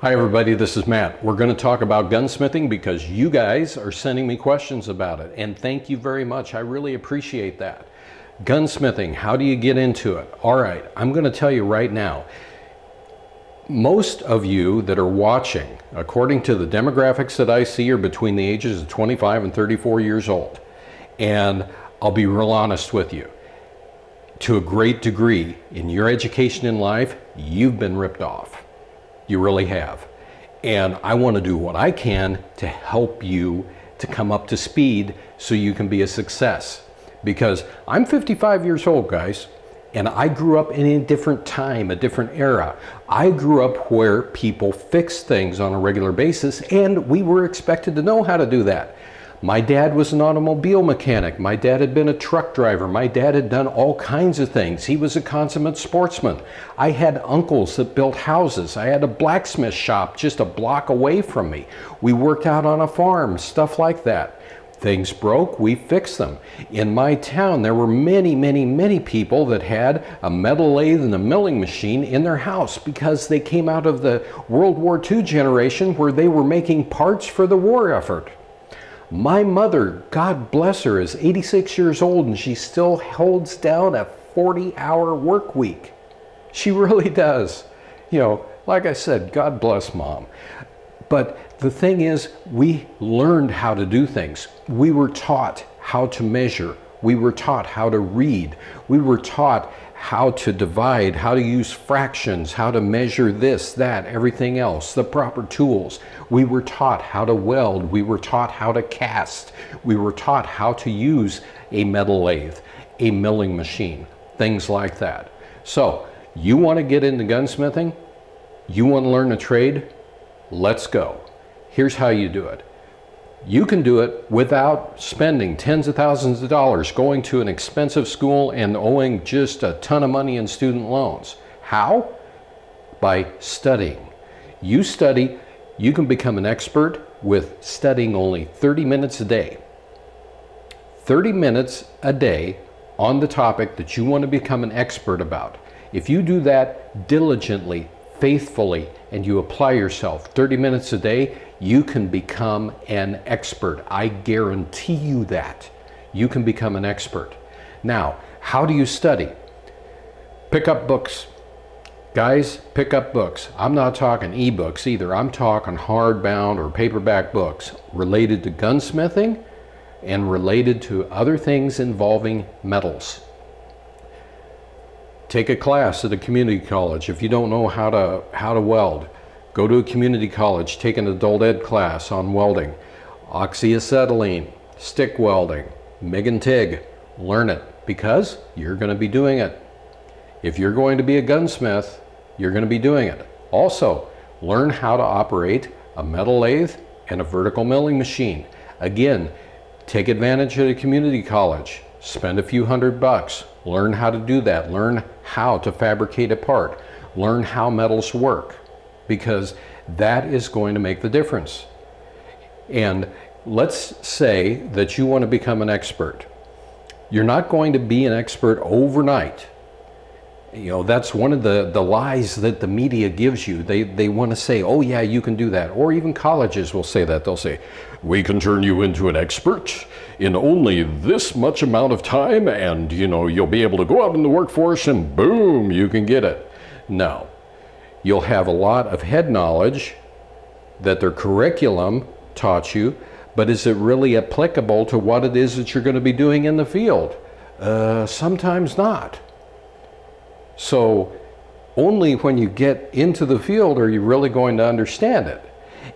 Hi everybody, this is Matt. We're going to talk about gunsmithing because you guys are sending me questions about it, and thank you very much. I really appreciate that. Gunsmithing, how do you get into it? All right, I'm going to tell you right now. Most of you that are watching, according to the demographics that I see, are between the ages of 25 and 34 years old. And I'll be real honest with you. To a great degree, in your education in life, you've been ripped off. You really have. And I want to do what I can to help you to come up to speed so you can be a success. Because I'm 55 years old, guys, and I grew up in a different time, a different era. I grew up where people fixed things on a regular basis, and we were expected to know how to do that. My dad was an automobile mechanic. My dad had been a truck driver. My dad had done all kinds of things. He was a consummate sportsman. I had uncles that built houses. I had a blacksmith shop just a block away from me. We worked out on a farm, stuff like that. Things broke, we fixed them. In my town, there were many people that had a metal lathe and a milling machine in their house because they came out of the World War II generation where they were making parts for the war effort. My mother, God bless her, is 86 years old and she still holds down a 40-hour work week. She really does. You know, like I said, God bless Mom. But the thing is, we learned how to do things. We were taught how to measure. We were taught how to read. We were taught how to divide, how to use fractions, how to measure this, that, everything else, the proper tools. We were taught how to weld. We were taught how to cast. We were taught how to use a metal lathe, a milling machine, things like that. So, you want to get into gunsmithing? You want to learn a trade? Let's go. Here's how you do it. You can do it without spending tens of thousands of dollars, going to an expensive school and owing just a ton of money in student loans. How? By studying. You study, you can become an expert with studying only 30 minutes a day. 30 minutes a day on the topic that you want to become an expert about. If you do that diligently, faithfully, and you apply yourself 30 minutes a day, you can become an expert. I guarantee you that. You can become an expert. Now, how do you study? Pick up books. Guys, pick up books. I'm not talking ebooks either. I'm talking hardbound or paperback books related to gunsmithing and related to other things involving metals. Take a class at a community college. If you don't know how to weld, go to a community college, take an adult ed class on welding, oxyacetylene, stick welding, MIG and TIG. Learn it because you're going to be doing it. If you're going to be a gunsmith, you're going to be doing it. Also, learn how to operate a metal lathe and a vertical milling machine. Again, take advantage at a community college. Spend a few $100. Learn how to do that. Learn how to fabricate a part. Learn how metals work, because that is going to make the difference. And let's say that you want to become an expert. You're not going to be an expert overnight. You know, that's one of the lies that the media gives you. They want to say, oh yeah, you can do that. Or even colleges will say that. They'll say, we can turn you into an expert in only this much amount of time, and you know, you'll be able to go out in the workforce and boom, you can get it. No. You'll have a lot of head knowledge that their curriculum taught you, but is it really applicable to what it is that you're going to be doing in the field? Sometimes not. So only when you get into the field are you really going to understand it.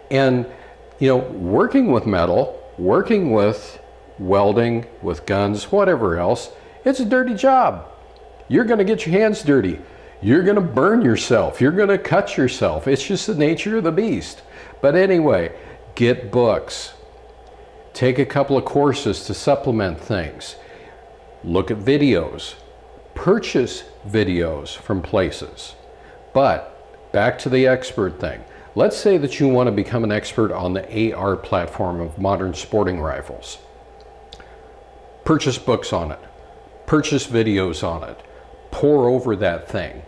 And you know, working with metal, working with welding, with guns, whatever else, it's a dirty job. You're going to get your hands dirty. You're going to burn yourself. You're going to cut yourself. It's just the nature of the beast. But anyway, get books. Take a couple of courses to supplement things. Look at videos. Purchase videos from places. But back to the expert thing. Let's say that you want to become an expert on the AR platform of modern sporting rifles. Purchase books on it. Purchase videos on it. Pour over that thing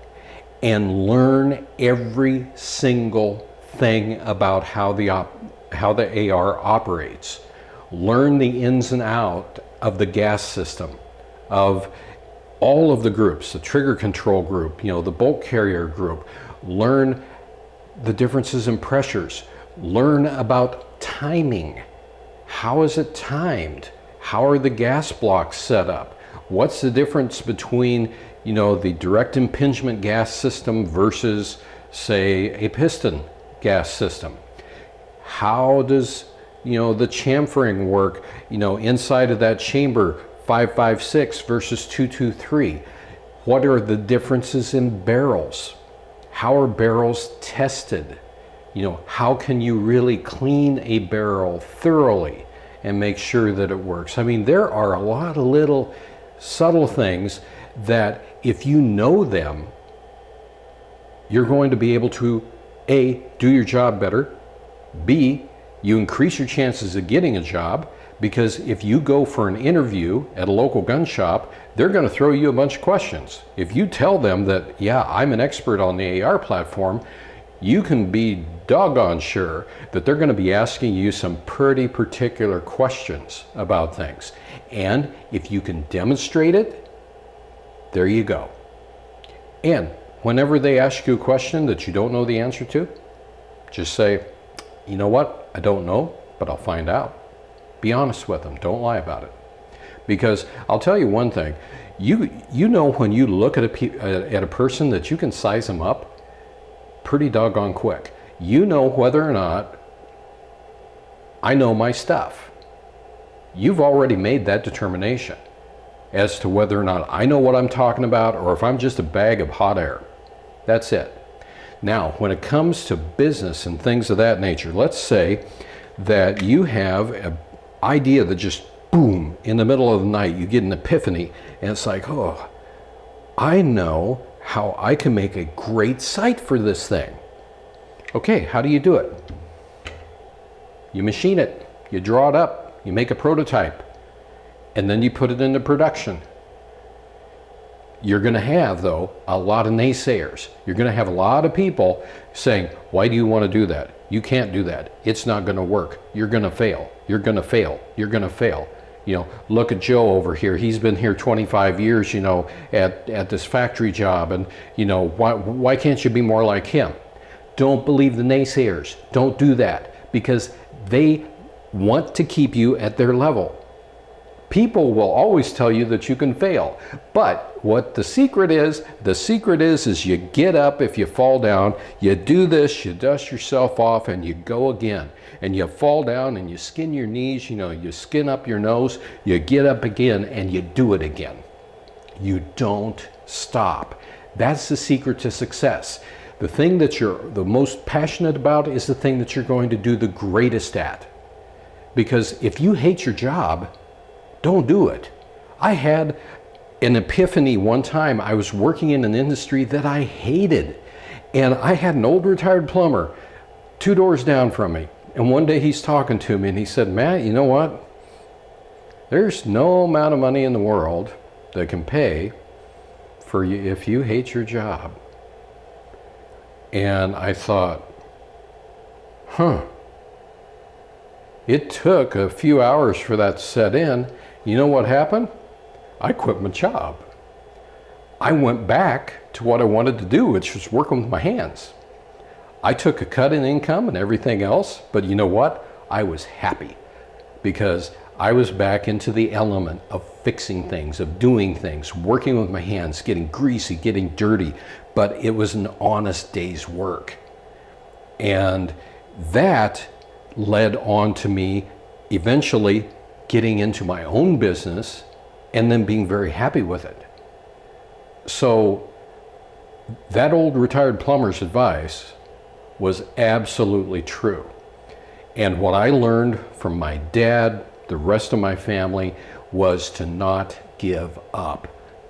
and learn every single thing about how the AR operates. Learn the ins and out of the gas system, of all of the groups, the trigger control group, the bolt carrier group. Learn the differences in pressures. Learn about timing. How is it timed? How are the gas blocks set up? What's the difference between, the direct impingement gas system versus, say, a piston gas system? How does, the chamfering work, inside of that chamber, 556 versus 223? What are the differences in barrels? How are barrels tested? How can you really clean a barrel thoroughly and make sure that it works? I mean, there are a lot of little subtle things that if you know them, you're going to be able to, A, do your job better, B, you increase your chances of getting a job, because if you go for an interview at a local gun shop, they're going to throw you a bunch of questions. If you tell them that, yeah, I'm an expert on the AR platform, you can be doggone sure that they're going to be asking you some pretty particular questions about things. And if you can demonstrate it, there you go. And whenever they ask you a question that you don't know the answer to, just say, you know what, I don't know, but I'll find out. Be honest with them. Don't lie about it. Because I'll tell you one thing, you know when you look at a person that you can size them up pretty doggone quick. You know whether or not I know my stuff. You've already made that determination as to whether or not I know what I'm talking about or if I'm just a bag of hot air. That's it. Now, when it comes to business and things of that nature, let's say that you have an idea that just boom, in the middle of the night, you get an epiphany, and it's like, oh, I know how I can make a great site for this thing. Okay, how do you do it? You machine it, you draw it up, you make a prototype, and then you put it into production. You're going to have, though, a lot of naysayers. You're going to have a lot of people saying, why do you want to do that? You can't do that. It's not going to work. You're going to fail. You're going to fail. You're going to fail. Look at Joe over here. He's been here 25 years, at this factory job. And, why can't you be more like him? Don't believe the naysayers. Don't do that, because they want to keep you at their level. People will always tell you that you can fail. But what the secret is you get up if you fall down, you do this, you dust yourself off, and you go again. And you fall down and you skin your knees, you skin up your nose, you get up again and you do it again. You don't stop. That's the secret to success. The thing that you're the most passionate about is the thing that you're going to do the greatest at. Because if you hate your job, don't do it. I had an epiphany one time. I was working in an industry that I hated. And I had an old retired plumber 2 doors down from me. And one day he's talking to me and he said, Matt, you know what? There's no amount of money in the world that can pay for you if you hate your job. And I thought, it took a few hours for that to set in. You know what happened? I quit my job. I went back to what I wanted to do, which was working with my hands. I took a cut in income and everything else, but you know what? I was happy because I was back into the element of fixing things, of doing things, working with my hands, getting greasy, getting dirty, but it was an honest day's work. And that led on to me eventually getting into my own business and then being very happy with it. So that old retired plumber's advice was absolutely true. And what I learned from my dad, the rest of my family, was to not give up,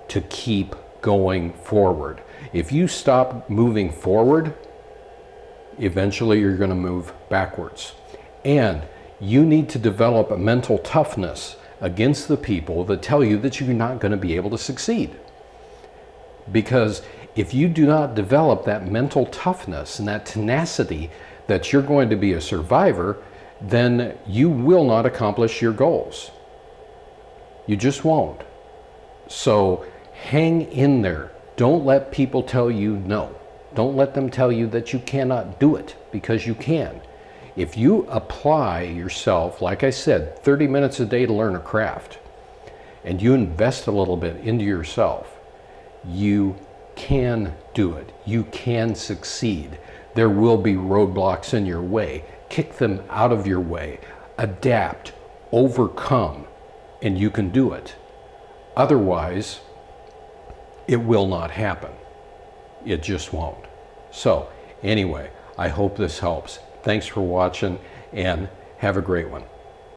to keep going forward. If you stop moving forward, eventually you're going to move backwards. And you need to develop a mental toughness against the people that tell you that you're not going to be able to succeed. Because if you do not develop that mental toughness and that tenacity that you're going to be a survivor, then you will not accomplish your goals. You just won't. So hang in there. Don't let people tell you no. Don't let them tell you that you cannot do it, because you can. If you apply yourself, like I said, 30 minutes a day to learn a craft, and you invest a little bit into yourself, you can do it. You can succeed. There will be roadblocks in your way. Kick them out of your way. Adapt, overcome, and you can do it. Otherwise, it will not happen. It just won't. So, anyway, I hope this helps. Thanks for watching, and have a great one.